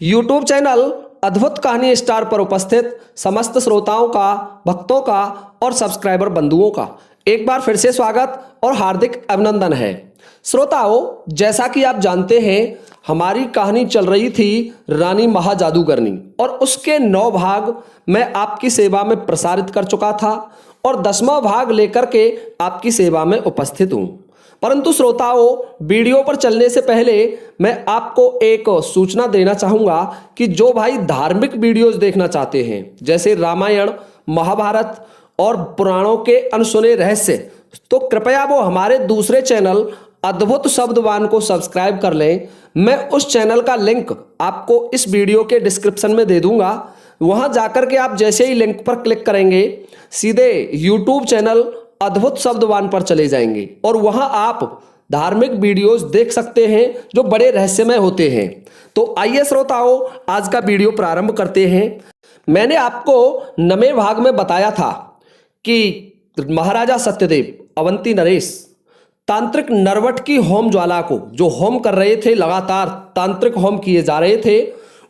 YouTube channel अद्भुत कहानी star पर उपस्थित समस्त श्रोताओं का, भक्तों का और सब्सक्राइबर बंधुओं का एक बार फिर से स्वागत और हार्दिक अभिनंदन है। श्रोताओं, जैसा कि आप जानते हैं, हमारी कहानी चल रही थी रानी महाजादूगरनी और उसके 9 भाग मैं आपकी सेवा में प्रसारित कर चुका था और 10वां भाग लेकर के आपकी सेवा में उपस्थित हूँ। परंतु श्रोताओं, वीडियो पर चलने से पहले मैं आपको एक सूचना देना चाहूँगा कि जो भाई धार्मिक वीडियोस देखना चाहते हैं, जैसे रामायण, महाभारत और पुराणों के अनसुने रहस्य, तो कृपया वो हमारे दूसरे चैनल अद्भुत शब्दवान को सब्सक्राइब कर लें। मैं उस चैनल का लिंक आपको इस वीडियो के डिस्क्रिप्शन में दे दूंगा। वहां जाकर के आप जैसे ही लिंक पर क्लिक करेंगे, सीधे यूट्यूब चैनल अद्भुत शब्दवान पर चले जाएंगे और वहां आप धार्मिक वीडियोस देख सकते हैं जो बड़े रहस्यमय होते हैं। तो आइए श्रोताओं, आज का वीडियो प्रारंभ करते हैं। मैंने आपको 9वें भाग में बताया था कि महाराजा सत्यदेव, अवंती नरेश तांत्रिक नरवट की होम ज्वाला को, जो होम कर रहे थे, लगातार तांत्रिक होम किए जा रहे थे,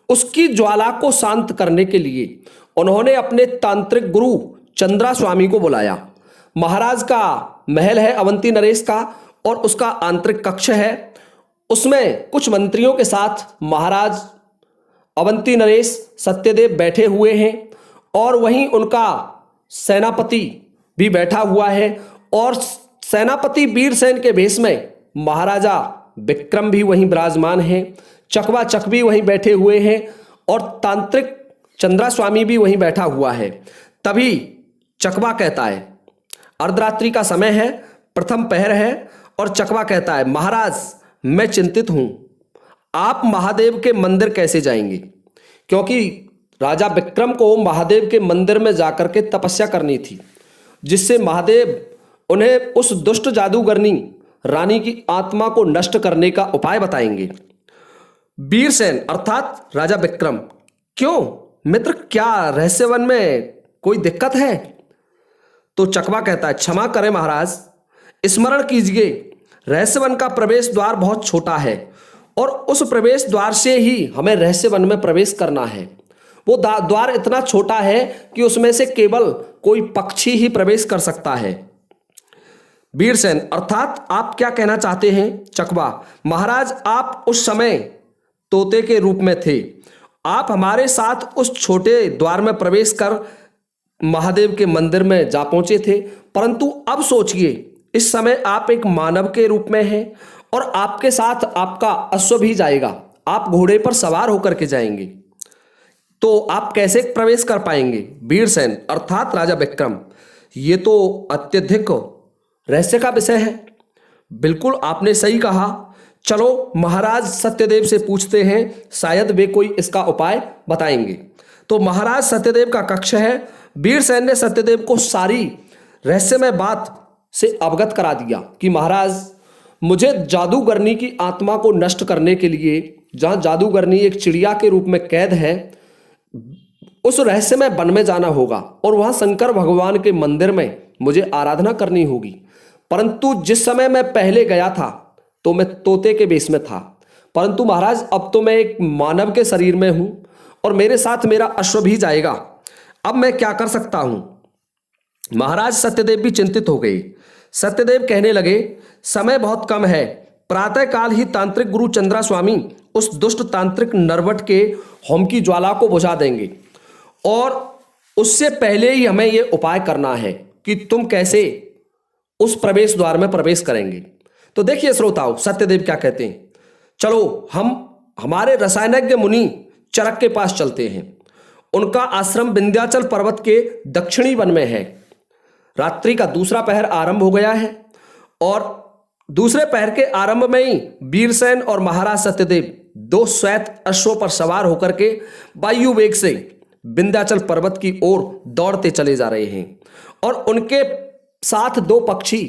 उसकी ज्वाला को शांत करने के लिए उन्होंने अपने तांत्रिक गुरु चंद्रा स्वामी को बुलाया। महाराज का महल है अवंती नरेश का और उसका आंतरिक कक्ष है। उसमें कुछ मंत्रियों के साथ महाराज अवंती नरेश सत्यदेव बैठे हुए हैं और वहीं उनका सेनापति भी बैठा हुआ है और सेनापति वीरसेन के भेष में महाराजा विक्रम भी वहीं विराजमान हैं। चकवा चकवी वहीं बैठे हुए हैं और तांत्रिक चंद्रा स्वामी भी वहीं बैठा हुआ है। तभी चकवा कहता है, अर्धरात्रि का समय है, प्रथम पहर है, और चकवा कहता है, महाराज मैं चिंतित हूं, आप महादेव के मंदिर कैसे जाएंगे? क्योंकि राजा विक्रम को महादेव के मंदिर में जाकर के तपस्या करनी थी, जिससे महादेव उन्हें उस दुष्ट जादूगरनी रानी की आत्मा को नष्ट करने का उपाय बताएंगे। वीरसेन अर्थात राजा विक्रम, क्यों मित्र, क्या रहस्यवन में कोई दिक्कत है? तो चकवा कहता है, क्षमा करें महाराज, स्मरण कीजिए, रहस्यवन का प्रवेश द्वार बहुत छोटा है और उस प्रवेश द्वार से ही हमें रहस्यवन में प्रवेश करना है। वो द्वार इतना छोटा है कि उसमें से केवल कोई पक्षी ही प्रवेश कर सकता है। वीरसेन अर्थात आप क्या कहना चाहते हैं? चकवा, महाराज आप उस समय तोते के रूप में थे, आप हमारे साथ उस छोटे द्वार में प्रवेश कर महादेव के मंदिर में जा पहुंचे थे, परंतु अब सोचिए, इस समय आप एक मानव के रूप में हैं और आपके साथ आपका अश्व भी जाएगा, आप घोड़े पर सवार होकर के जाएंगे, तो आप कैसे प्रवेश कर पाएंगे? वीरसेन अर्थात राजा विक्रम, ये तो अत्यधिक रहस्य का विषय है। बिल्कुल आपने सही कहा, चलो महाराज सत्यदेव से पूछते हैं, शायद वे कोई इसका उपाय बताएंगे। तो महाराज सत्यदेव का कक्ष है। वीरसेन ने सत्यदेव को सारी रहस्यमय बात से अवगत करा दिया कि महाराज, मुझे जादूगरनी की आत्मा को नष्ट करने के लिए, जहां जादूगरनी एक चिड़िया के रूप में कैद है, उस रहस्यमय वन में जाना होगा और वहां शंकर भगवान के मंदिर में मुझे आराधना करनी होगी। परंतु जिस समय मैं पहले गया था तो मैं तोते के वेश में था, परंतु महाराज अब तो मैं एक मानव के शरीर में हूं और मेरे साथ मेरा अश्व भी जाएगा, अब मैं क्या कर सकता हूं? महाराज सत्यदेव भी चिंतित हो गए। सत्यदेव कहने लगे, समय बहुत कम है, प्रातःकाल ही तांत्रिक गुरु चंद्रा स्वामी उस दुष्ट तांत्रिक नरवट के होम की ज्वाला को बुझा देंगे और उससे पहले ही हमें यह उपाय करना है कि तुम कैसे उस प्रवेश द्वार में प्रवेश करेंगे। तो देखिए श्रोताओं, सत्यदेव क्या कहते हैं, चलो हम हमारे रसायनज्ञ मुनि चरक के पास चलते हैं। उनका आश्रम विंध्याचल पर्वत के दक्षिणी वन में है। रात्रि का दूसरा पहर आरंभ हो गया है और दूसरे पहर के आरंभ में ही वीरसेन और महाराज सत्यदेव 2 श्वेत अश्वों पर सवार होकर के वायु वेग से विंध्याचल पर्वत की ओर दौड़ते चले जा रहे हैं और उनके साथ 2 पक्षी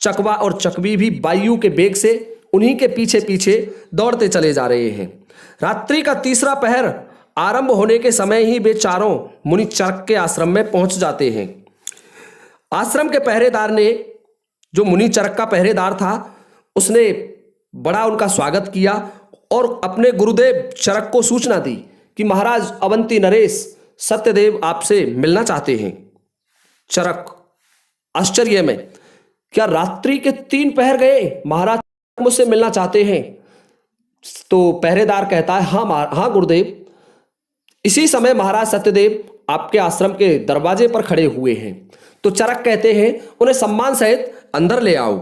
चकवा और चकवी भी वायु के वेग से उन्हीं के पीछे पीछे दौड़ते चले जा रहे हैं। रात्रि का तीसरा पहर आरंभ होने के समय ही वे चारों मुनि चरक के आश्रम में पहुंच जाते हैं। आश्रम के पहरेदार ने, जो मुनि चरक का पहरेदार था, उसने बड़ा उनका स्वागत किया और अपने गुरुदेव चरक को सूचना दी कि महाराज अवंती नरेश सत्यदेव आपसे मिलना चाहते हैं। चरक आश्चर्य में, क्या रात्रि के 3 पहर गए, महाराज मुझसे मिलना चाहते हैं? तो पहरेदार कहता है, हाँ गुरुदेव। इसी समय महाराज सत्यदेव आपके आश्रम के दरवाजे पर खड़े हुए हैं। तो चरक कहते हैं, उन्हें सम्मान सहित अंदर ले आओ।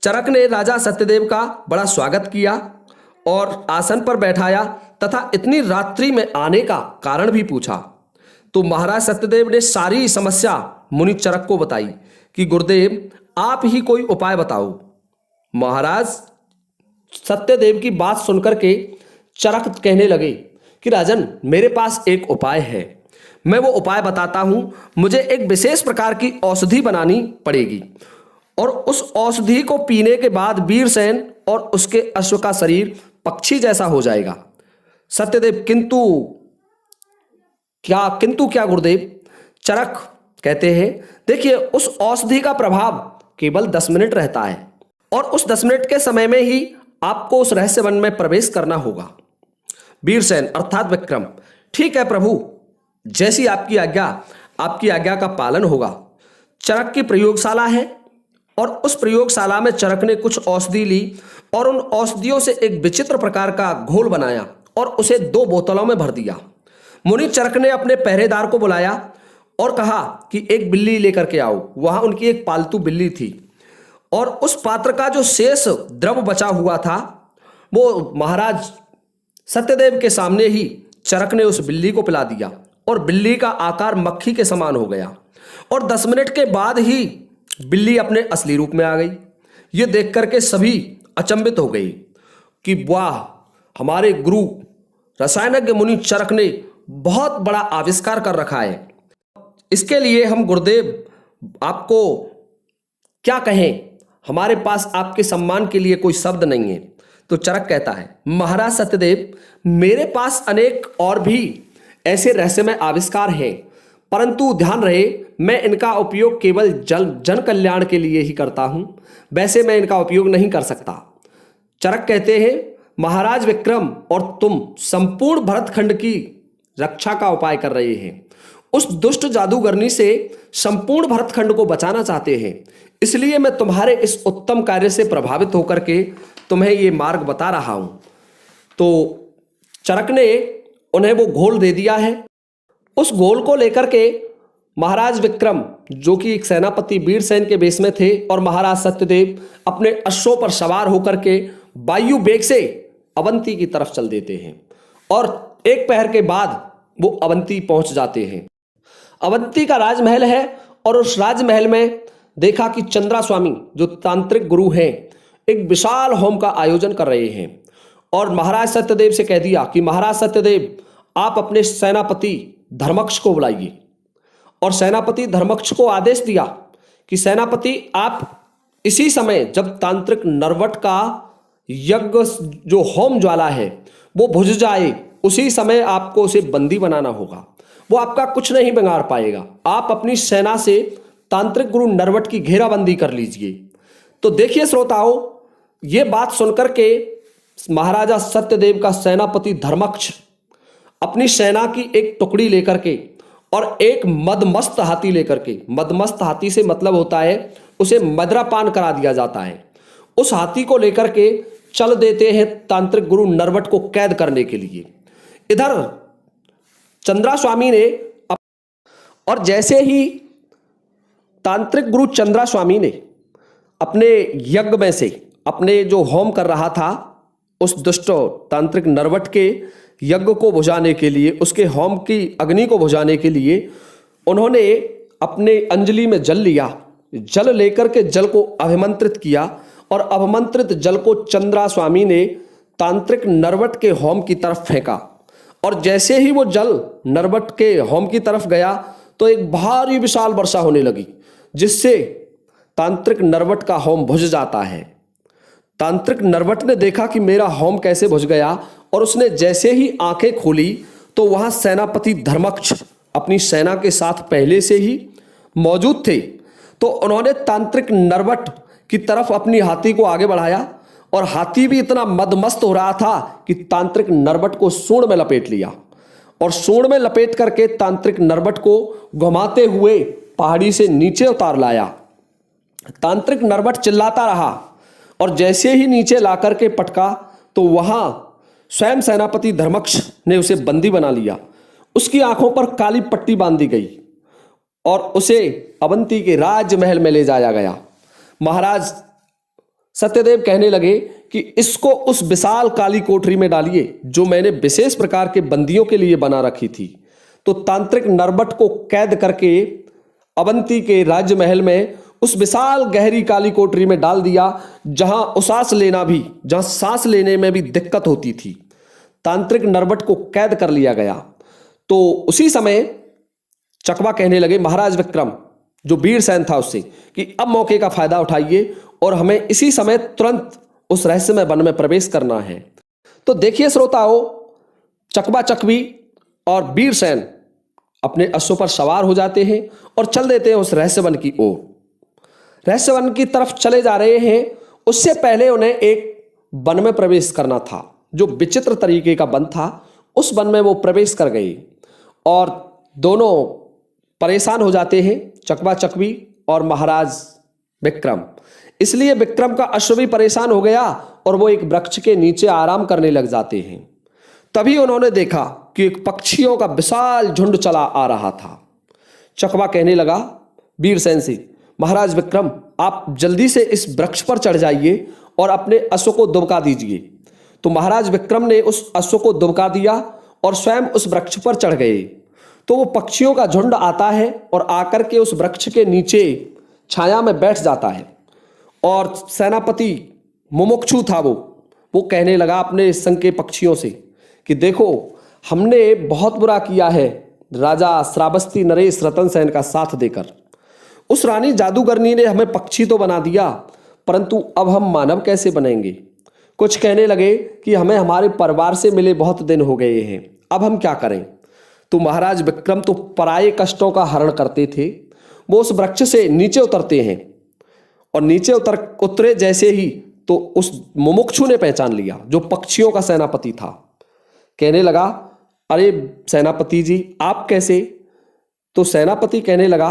चरक ने राजा सत्यदेव का बड़ा स्वागत किया और आसन पर बैठाया तथा इतनी रात्रि में आने का कारण भी पूछा। तो महाराज सत्यदेव ने सारी समस्या मुनि चरक को बताई कि गुरुदेव आप ही कोई उपाय बताओ। महाराज सत्यदेव की बात सुनकर के चरक कहने लगे कि राजन, मेरे पास एक उपाय है, मैं वो उपाय बताता हूं। मुझे एक विशेष प्रकार की औषधि बनानी पड़ेगी और उस औषधि को पीने के बाद वीरसेन और उसके अश्व का शरीर पक्षी जैसा हो जाएगा। सत्यदेव, किंतु क्या गुरुदेव? चरक कहते हैं, देखिए उस औषधि का प्रभाव केवल 10 मिनट रहता है और उस 10 मिनट के समय में ही आपको उस रहस्य वन में प्रवेश करना होगा। वीरसेन अर्थात विक्रम, ठीक है प्रभु, जैसी आपकी आज्ञा का पालन होगा। चरक की प्रयोगशाला है और उस प्रयोगशाला में चरक ने कुछ औषधि ली और उन औषधियों से एक विचित्र प्रकार का घोल बनाया और उसे 2 बोतलों में भर दिया। मुनि चरक ने अपने पहरेदार को बुलाया और कहा कि एक बिल्ली लेकर के आओ। वहां उनकी एक पालतू बिल्ली थी और उस पात्र का जो शेष द्रव बचा हुआ था वो महाराज सत्यदेव के सामने ही चरक ने उस बिल्ली को पिला दिया और बिल्ली का आकार मक्खी के समान हो गया और 10 मिनट के बाद ही बिल्ली अपने असली रूप में आ गई। ये देख करके सभी अचंभित हो गए कि वाह, हमारे गुरु रसायनज्ञ मुनि चरक ने बहुत बड़ा आविष्कार कर रखा है। इसके लिए हम गुरुदेव आपको क्या कहें, हमारे पास आपके सम्मान के लिए कोई शब्द नहीं है। तो चरक कहता है, महाराज सत्यदेव, मेरे पास अनेक और भी ऐसे रहस्यमय आविष्कार हैं, परंतु ध्यान रहे मैं इनका उपयोग केवल जन कल्याण के लिए ही करता हूं, वैसे मैं इनका उपयोग नहीं कर सकता। चरक कहते हैं, महाराज विक्रम और तुम संपूर्ण भरतखंड की रक्षा का उपाय कर रहे हैं, उस दुष्ट जादूगरनी से संपूर्ण भरतखंड को बचाना चाहते हैं, इसलिए मैं तुम्हारे इस उत्तम कार्य से प्रभावित होकर के तुम्हें ये मार्ग बता रहा हूं। तो चरक ने उन्हें वो घोल दे दिया है। उस घोल को लेकर के महाराज विक्रम, जो कि एक सेनापति वीरसेन के वेश में थे, और महाराज सत्यदेव अपने अश्वों पर सवार होकर के वायु वेग से अवंती की तरफ चल देते हैं और 1 पहर के बाद वो अवंती पहुंच जाते हैं। अवंती का राजमहल है और उस राजमहल में देखा कि चंद्रा स्वामी, जो तांत्रिक गुरु हैं, एक विशाल होम का आयोजन कर रहे हैं और महाराज सत्यदेव से कह दिया कि महाराज सत्यदेव, आप अपने सेनापति धर्मक्ष को बुलाइए। और सेनापति धर्मक्ष को आदेश दिया कि सेनापति, आप इसी समय जब तांत्रिक नरवट का यज्ञ जो होम ज्वाला है वो बुझ जाए, उसी समय आपको उसे बंदी बनाना होगा, वो आपका कुछ नहीं बिगाड़ पाएगा। आप अपनी सेना से तांत्रिक गुरु नरवट की घेराबंदी कर लीजिए। तो देखिए श्रोताओं, ये बात सुनकर के महाराजा सत्यदेव का सेनापति धर्मक्ष अपनी सेना की एक टुकड़ी लेकर के और एक मदमस्त हाथी लेकर के, मदमस्त हाथी से मतलब होता है उसे मदिरापान करा दिया जाता है, उस हाथी को लेकर के चल देते हैं तांत्रिक गुरु नरवट को कैद करने के लिए। इधर चंद्रा स्वामी ने, और जैसे ही तांत्रिक गुरु चंद्रा स्वामी ने अपने यज्ञ में से अपने जो होम कर रहा था उस दुष्ट तांत्रिक नरवट के यज्ञ को बुझाने के लिए, उसके होम की अग्नि को बुझाने के लिए उन्होंने अपने अंजलि में जल लिया। जल लेकर के जल को अभिमंत्रित किया और अभिमंत्रित जल को चंद्रा स्वामी ने तांत्रिक नरवट के होम की तरफ फेंका और जैसे ही वो जल नरवट के होम की तरफ गया तो एक भारी विशाल वर्षा होने लगी, जिससे तांत्रिक नरवट का होम बुझ जाता है। तांत्रिक नरवट ने देखा कि मेरा होम कैसे बुझ गया और उसने जैसे ही आंखें खोली तो वहां सेनापति धर्मक्ष अपनी सेना के साथ पहले से ही मौजूद थे। तो उन्होंने तांत्रिक नरवट की तरफ अपनी हाथी को आगे बढ़ाया और हाथी भी इतना मदमस्त हो रहा था कि तांत्रिक नरबट को सूंड में लपेट लिया और सूंड में लपेट करके तांत्रिक नरबट को घुमाते हुए पहाड़ी से नीचे उतार लाया। तांत्रिक नरबट चिल्लाता रहा और जैसे ही नीचे ला करके पटका तो वहां स्वयं सेनापति धर्मक्ष ने उसे बंदी बना लिया। उसकी आंखों पर काली पट्टी बांधी गई और उसे अवंती के राजमहल में ले जाया गया। महाराज सत्यदेव कहने लगे कि इसको उस विशाल काली कोठरी में डालिए जो मैंने विशेष प्रकार के बंदियों के लिए बना रखी थी। तो तांत्रिक नरबट को कैद करके अवंती के राजमहल में उस विशाल गहरी काली कोठरी में डाल दिया, जहां सांस लेने में भी दिक्कत होती थी। तांत्रिक नरबट को कैद कर लिया गया। तो उसी समय चकवा कहने लगे महाराज विक्रम, जो वीरसेन था, उससे कि अब मौके का फायदा उठाइए और हमें इसी समय तुरंत उस रहस्यमय वन में प्रवेश करना है। तो देखिए श्रोताओं, चकवा चकवी और वीरसेन अपने अश्वों पर सवार हो जाते हैं और चल देते हैं उस रहस्य वन की ओर। रहस्य वन की तरफ चले जा रहे हैं। उससे पहले उन्हें एक वन में प्रवेश करना था, जो विचित्र तरीके का वन था। उस वन में वो प्रवेश कर गए और दोनों परेशान हो जाते हैं, चकवा चकवी और महाराज विक्रम। इसलिए विक्रम का अश्व भी परेशान हो गया और वो एक वृक्ष के नीचे आराम करने लग जाते हैं। तभी उन्होंने देखा कि एक पक्षियों का विशाल झुंड चला आ रहा था। चकवा कहने लगा वीरसेन से, महाराज विक्रम, आप जल्दी से इस वृक्ष पर चढ़ जाइए और अपने अश्व को दुबका दीजिए। तो महाराज विक्रम ने उस अश्व को दुबका दिया और स्वयं उस वृक्ष पर चढ़ गए। तो वो पक्षियों का झुंड आता है और आकर के उस वृक्ष के नीचे छाया में बैठ जाता है। और सेनापति मुमुक्षु था, वो कहने लगा अपने संग के पक्षियों से कि देखो, हमने बहुत बुरा किया है राजा श्रावस्ती नरेश रतनसेन का साथ देकर। उस रानी जादूगरनी ने हमें पक्षी तो बना दिया, परंतु अब हम मानव कैसे बनेंगे। कुछ कहने लगे कि हमें हमारे परिवार से मिले बहुत दिन हो गए हैं, अब हम क्या करें। तो महाराज विक्रम तो पराये कष्टों का हरण करते थे। वो उस वृक्ष से नीचे उतरते हैं और नीचे उतरे जैसे ही तो उस मुमुक्षु ने पहचान लिया, जो पक्षियों का सेनापति था। कहने लगा, अरे सेनापति जी, आप कैसे। तो सेनापति कहने लगा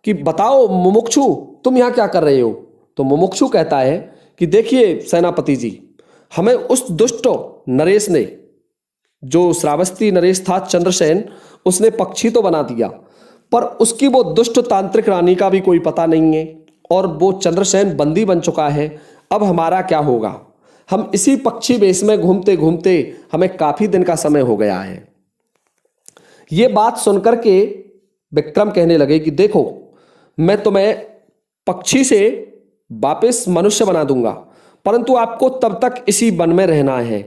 कि बताओ मुमुक्षु, तुम यहाँ क्या कर रहे हो। तो मुमुक्षु कहता है कि देखिए सेनापति जी, हमें उस दुष्ट नरेश ने, जो श्रावस्ती नरेश था चंद्रसेन, उसने पक्षी तो बना दिया, पर उसकी वो दुष्ट तांत्रिक रानी का भी कोई पता नहीं है और वो चंद्रसेन बंदी बन चुका है। अब हमारा क्या होगा। हम इसी पक्षी वेश में घूमते घूमते हमें काफी दिन का समय हो गया है। ये बात सुनकर के विक्रम कहने लगे कि देखो, मैं तुम्हें पक्षी से वापस मनुष्य बना दूंगा, परंतु आपको तब तक इसी वन में रहना है।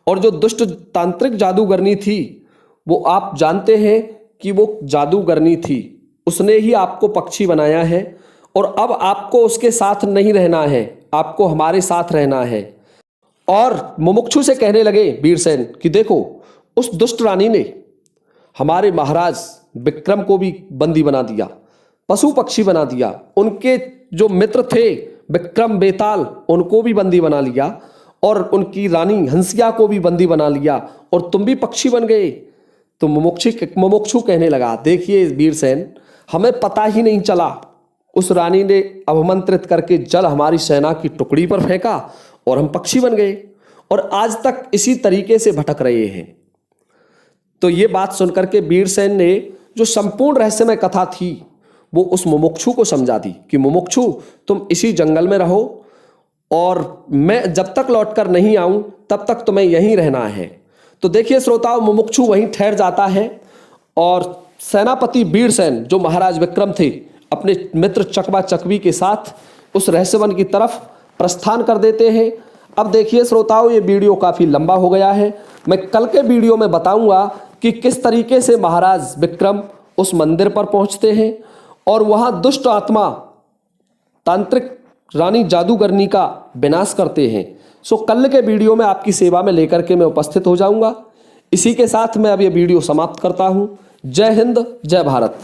और जो दुष्ट तांत्रिक जादूगरनी थी, वो आप जानते हैं कि वो जादूगरनी थी, उसने ही आपको पक्षी बनाया है और अब आपको उसके साथ नहीं रहना है, आपको हमारे साथ रहना है। और मुमुक्षु से कहने लगे वीरसेन कि देखो, उस दुष्ट रानी ने हमारे महाराज विक्रम को भी बंदी बना दिया, पशु पक्षी बना दिया। उनके जो मित्र थे विक्रम बेताल, उनको भी बंदी बना लिया और उनकी रानी हंसिया को भी बंदी बना लिया और तुम भी पक्षी बन गए। तो मुमुक्षु कहने लगा, देखिए वीरसेन, हमें पता ही नहीं चला, उस रानी ने अवमंत्रित करके जल हमारी सेना की टुकड़ी पर फेंका और हम पक्षी बन गए और आज तक इसी तरीके से भटक रहे हैं। तो ये बात सुनकर के वीरसेन ने जो संपूर्ण रहस्यमय कथा थी वो उस मुमुक्षु को समझा दी कि मुमुक्षु, तुम इसी जंगल में रहो और मैं जब तक लौटकर नहीं आऊं तब तक तुम्हें यहीं रहना है। तो देखिए श्रोताओं, मुमुक्षु वहीं ठहर जाता है और सेनापति वीरसेन, जो महाराज विक्रम थे, अपने मित्र चकवा चकवी के साथ उस रहस्यवन की तरफ प्रस्थान कर देते हैं। अब देखिए श्रोताओं, ये वीडियो काफ़ी लंबा हो गया है। मैं कल के वीडियो में बताऊंगा कि किस तरीके से महाराज विक्रम उस मंदिर पर पहुंचते हैं और वहां दुष्ट आत्मा तांत्रिक रानी जादूगरनी का विनाश करते हैं। सो कल के वीडियो में आपकी सेवा में लेकर के मैं उपस्थित हो जाऊंगा। इसी के साथ मैं अब ये वीडियो समाप्त करता हूं। जय हिंद, जय भारत।